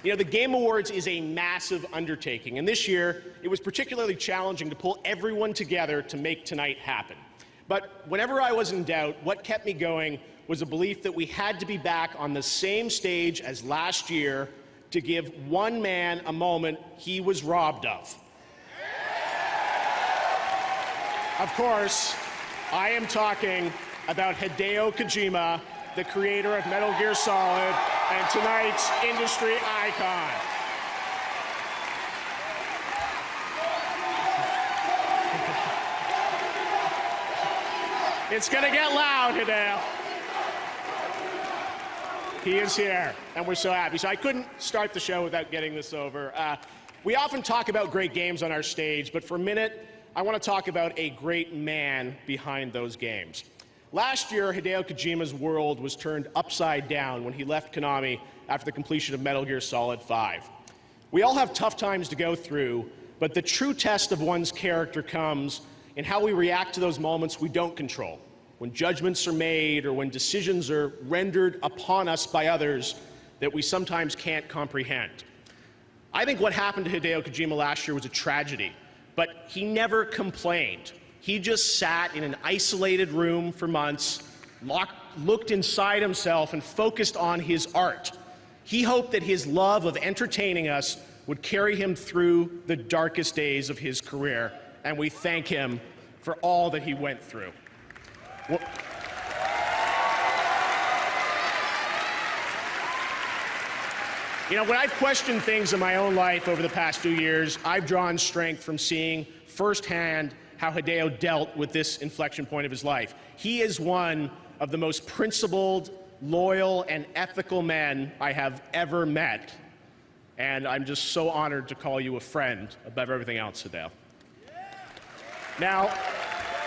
You know, the Game Awards is a massive undertaking, and this year it was particularly challenging to pull everyone together to make tonight happen. But whenever I was in doubt, what kept me going was a belief that we had to be back on the same stage as last year to give one man a moment he was robbed of. Of course, I am talking about Hideo Kojima, the creator of Metal Gear Solid and tonight's industry icon. It's gonna get loud, Hideo. He is here, and we're so happy. So I couldn't start the show without getting this over. We often talk about great games on our stage, but for a minute, I want to talk about a great man behind those games. Last year, Hideo Kojima's world was turned upside down when he left Konami after the completion of Metal Gear Solid 5. We all have tough times to go through, but the true test of one's character comes in how we react to those moments we don't control, when judgments are made or when decisions are rendered upon us by others that we sometimes can't comprehend. I think what happened to Hideo Kojima last year was a tragedy, but he never complained. He just sat in an isolated room for months, looked inside himself, and focused on his art. He hoped that his love of entertaining us would carry him through the darkest days of his career, and we thank him for all that he went through. Well, you know, when I've questioned things in my own life over the past few years, I've drawn strength from seeing firsthand how Hideo dealt with this inflection point of his life. He is one of the most principled, loyal, and ethical men I have ever met. And I'm just so honored to call you a friend above everything else, Hideo. Now,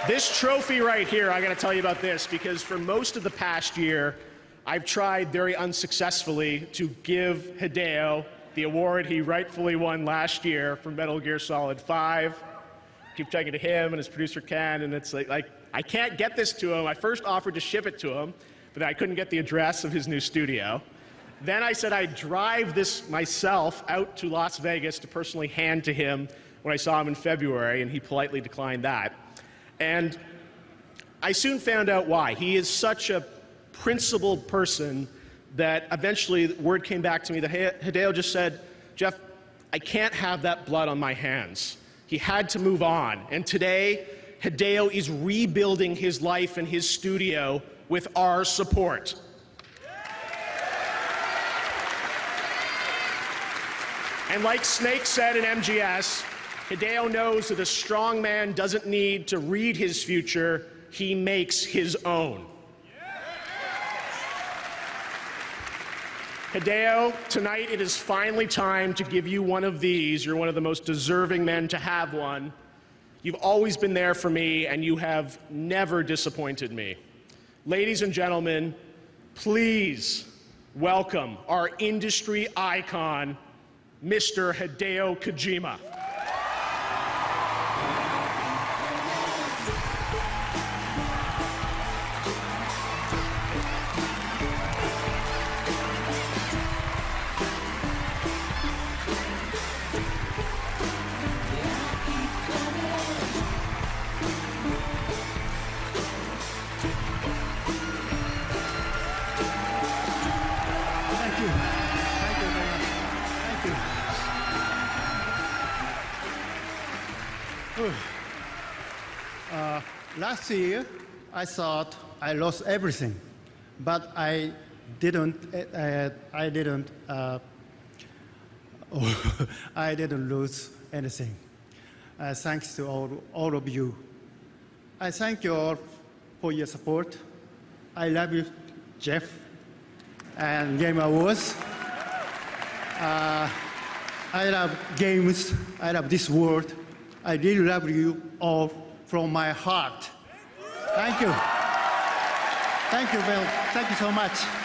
this trophy right here, I gotta tell you about this, because for most of the past year, I've tried very unsuccessfully to give Hideo the award he rightfully won last year for Metal Gear Solid 5. Keep checking to him and his producer Ken, and it's like I can't get this to him. I first offered to ship it to him, but I couldn't get the address of his new studio. Then I said I'd drive this myself out to Las Vegas to personally hand to him when I saw him in February, and he politely declined that. And I soon found out why. He is such a principled person that eventually the word came back to me that Hideo just said, "Geoff, I can't have that blood on my hands." He had to move on. And today, Hideo is rebuilding his life in his studio with our support. And like Snake said in MGS, Hideo knows that a strong man doesn't need to read his future, he makes his own. Hideo, tonight it is finally time to give you one of these. You're one of the most deserving men to have one. You've always been there for me, and you have never disappointed me. Ladies and gentlemen, please welcome our industry icon, Mr. Hideo Kojima. Last year, I thought I lost everything, but I didn't. I didn't lose anything. Thanks to all of you. I thank you all for your support. I love you, Geoff, and Game Awards. I love games. I love this world. I really love you all from my heart. Thank you. Thank you, Bill. Thank you so much.